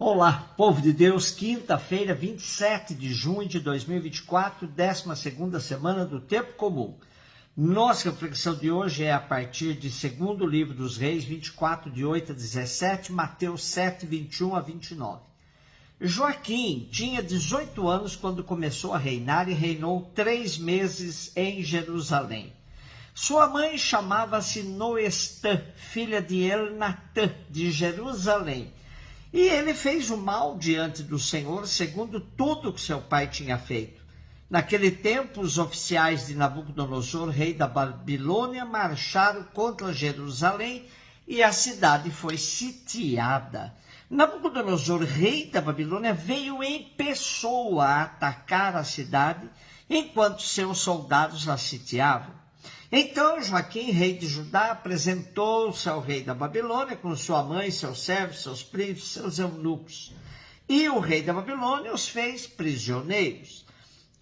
Olá, povo de Deus, quinta-feira, 27 de junho de 2024, 12ª semana do Tempo Comum. Nossa reflexão de hoje é a partir de 2º livro dos Reis, 24, de 8 a 17, Mateus 7, 21 a 29. Joaquim tinha 18 anos quando começou a reinar e reinou 3 meses em Jerusalém. Sua mãe chamava-se Noestã, filha de Elnatã, de Jerusalém. E ele fez o mal diante do Senhor, segundo tudo que seu pai tinha feito. Naquele tempo, os oficiais de Nabucodonosor, rei da Babilônia, marcharam contra Jerusalém e a cidade foi sitiada. Nabucodonosor, rei da Babilônia, veio em pessoa atacar a cidade, enquanto seus soldados a sitiavam. Então Joaquim, rei de Judá, apresentou-se ao rei da Babilônia com sua mãe, seus servos, seus príncipes, seus eunucos. E o rei da Babilônia os fez prisioneiros.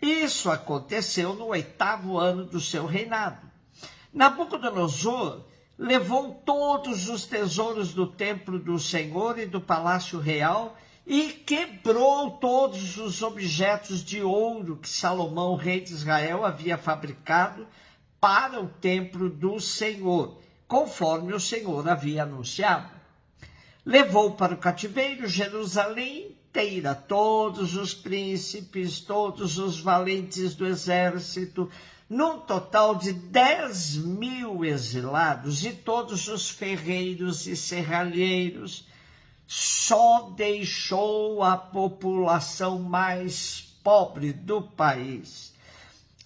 Isso aconteceu no 8º ano do seu reinado. Nabucodonosor levou todos os tesouros do templo do Senhor e do palácio real e quebrou todos os objetos de ouro que Salomão, rei de Israel, havia fabricado para o templo do Senhor, conforme o Senhor havia anunciado. Levou para o cativeiro Jerusalém inteira, todos os príncipes, todos os valentes do exército, num total de 10.000 exilados, e todos os ferreiros e serralheiros. Só deixou a população mais pobre do país.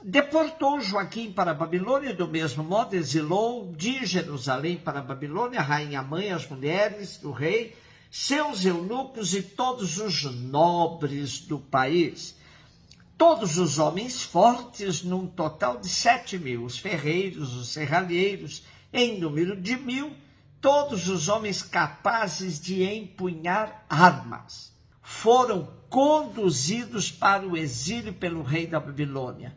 Deportou Joaquim para a Babilônia, do mesmo modo exilou de Jerusalém para a Babilônia a rainha-mãe, as mulheres do rei, seus eunucos e todos os nobres do país. Todos os homens fortes, num total de 7.000, os ferreiros, os serralheiros, em número de 1.000, todos os homens capazes de empunhar armas, foram conduzidos para o exílio pelo rei da Babilônia.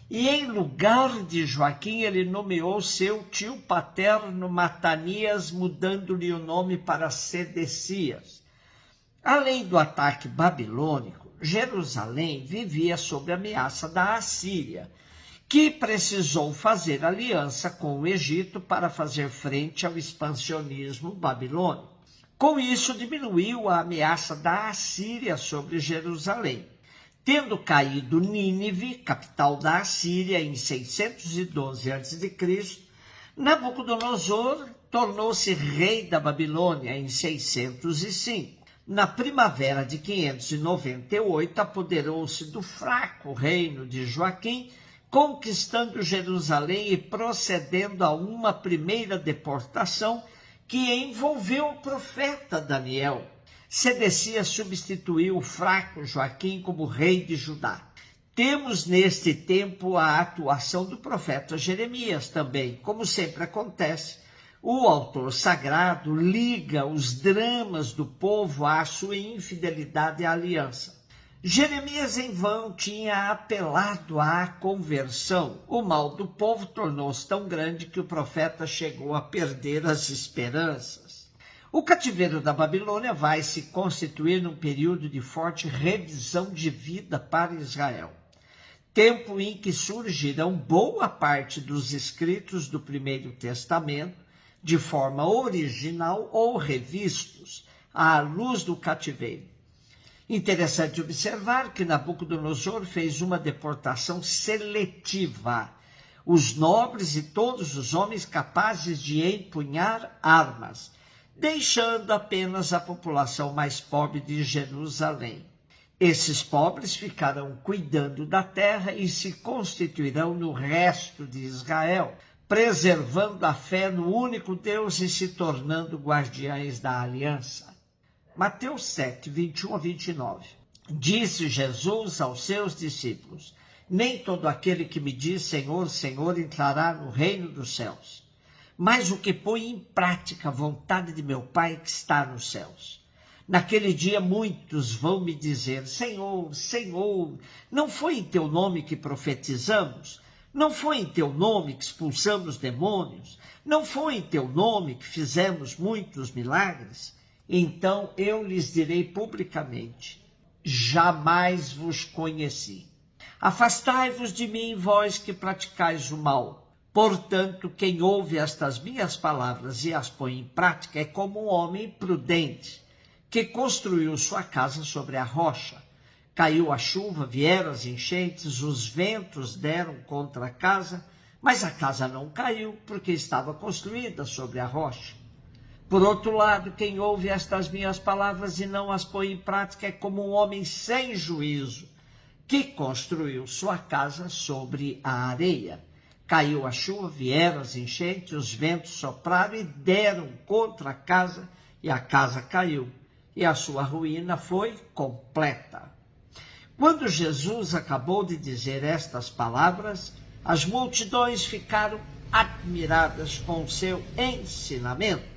E em lugar de Joaquim, ele nomeou seu tio paterno Matanias, mudando-lhe o nome para Sedecias. Além do ataque babilônico, Jerusalém vivia sob a ameaça da Assíria, que precisou fazer aliança com o Egito para fazer frente ao expansionismo babilônico. Com isso, diminuiu a ameaça da Assíria sobre Jerusalém. Tendo caído Nínive, capital da Assíria, em 612 a.C., Nabucodonosor tornou-se rei da Babilônia em 605. Na primavera de 598, apoderou-se do fraco reino de Joaquim, conquistando Jerusalém e procedendo a uma primeira deportação que envolveu o profeta Daniel. Sedecias substituiu o fraco Joaquim como rei de Judá. Temos neste tempo a atuação do profeta Jeremias também. Como sempre acontece, o autor sagrado liga os dramas do povo à sua infidelidade à aliança. Jeremias em vão tinha apelado à conversão. O mal do povo tornou-se tão grande que o profeta chegou a perder as esperanças. O cativeiro da Babilônia vai se constituir num período de forte revisão de vida para Israel. Tempo em que surgirão boa parte dos escritos do Primeiro Testamento de forma original ou revistos à luz do cativeiro. Interessante observar que Nabucodonosor fez uma deportação seletiva. Os nobres e todos os homens capazes de empunhar armas, deixando apenas a população mais pobre de Jerusalém. Esses pobres ficarão cuidando da terra e se constituirão no resto de Israel, preservando a fé no único Deus e se tornando guardiães da aliança. Mateus 7, 21 a 29. Disse Jesus aos seus discípulos: nem todo aquele que me diz Senhor, Senhor entrará no reino dos céus, mas o que põe em prática a vontade de meu Pai que está nos céus. Naquele dia muitos vão me dizer: Senhor, Senhor, não foi em teu nome que profetizamos? Não foi em teu nome que expulsamos demônios? Não foi em teu nome que fizemos muitos milagres? Então eu lhes direi publicamente: jamais vos conheci. Afastai-vos de mim, vós que praticais o mal. Portanto, quem ouve estas minhas palavras e as põe em prática é como um homem prudente, que construiu sua casa sobre a rocha. Caiu a chuva, vieram as enchentes, os ventos deram contra a casa, mas a casa não caiu, porque estava construída sobre a rocha. Por outro lado, quem ouve estas minhas palavras e não as põe em prática é como um homem sem juízo, que construiu sua casa sobre a areia. Caiu a chuva, vieram as enchentes, os ventos sopraram e deram contra a casa, e a casa caiu, e a sua ruína foi completa. Quando Jesus acabou de dizer estas palavras, as multidões ficaram admiradas com o seu ensinamento.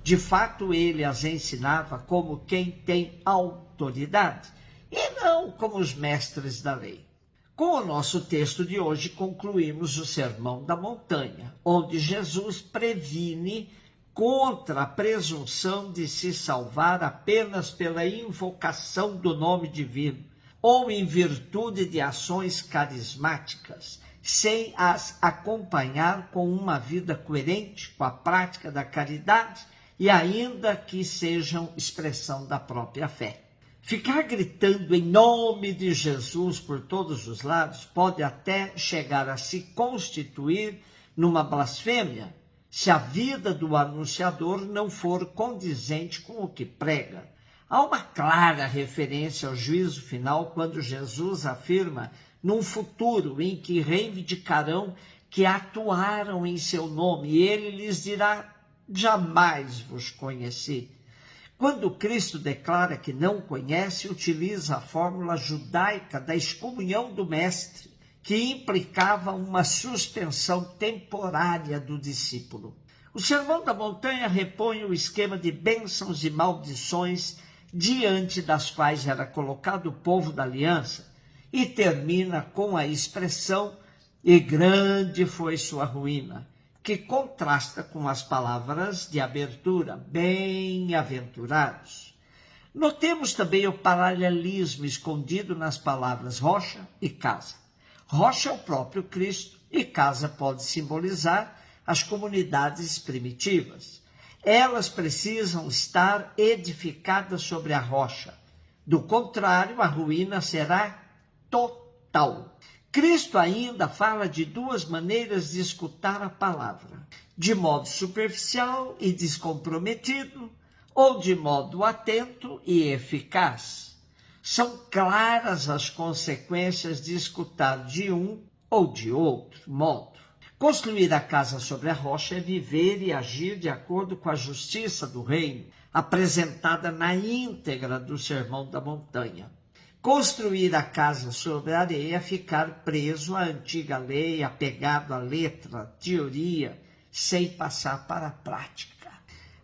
De fato, ele as ensinava como quem tem autoridade, e não como os mestres da lei. Com o nosso texto de hoje, concluímos o Sermão da Montanha, onde Jesus previne contra a presunção de se salvar apenas pela invocação do nome divino, ou em virtude de ações carismáticas, sem as acompanhar com uma vida coerente com a prática da caridade e ainda que sejam expressão da própria fé. Ficar gritando em nome de Jesus por todos os lados pode até chegar a se constituir numa blasfêmia, se a vida do anunciador não for condizente com o que prega. Há uma clara referência ao juízo final quando Jesus afirma num futuro em que reivindicarão que atuaram em seu nome, e ele lhes dirá: jamais vos conheci. Quando Cristo declara que não conhece, utiliza a fórmula judaica da excomunhão do mestre, que implicava uma suspensão temporária do discípulo. O Sermão da Montanha repõe o esquema de bênçãos e maldições diante das quais era colocado o povo da aliança e termina com a expressão: e grande foi sua ruína, que contrasta com as palavras de abertura: bem-aventurados. Notemos também o paralelismo escondido nas palavras rocha e casa. Rocha é o próprio Cristo e casa pode simbolizar as comunidades primitivas. Elas precisam estar edificadas sobre a rocha. Do contrário, a ruína será total. Cristo ainda fala de duas maneiras de escutar a palavra: de modo superficial e descomprometido, ou de modo atento e eficaz. São claras as consequências de escutar de um ou de outro modo. Construir a casa sobre a rocha é viver e agir de acordo com a justiça do reino, apresentada na íntegra do Sermão da Montanha. Construir a casa sobre a areia é ficar preso à antiga lei, apegado à letra, teoria, sem passar para a prática.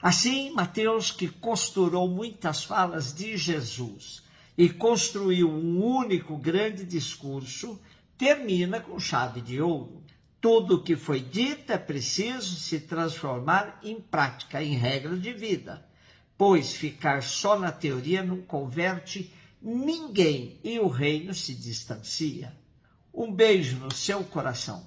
Assim, Mateus, que costurou muitas falas de Jesus e construiu um único grande discurso, termina com chave de ouro. Tudo o que foi dito é preciso se transformar em prática, em regra de vida, pois ficar só na teoria não converte ninguém e o reino se distancia. Um beijo no seu coração.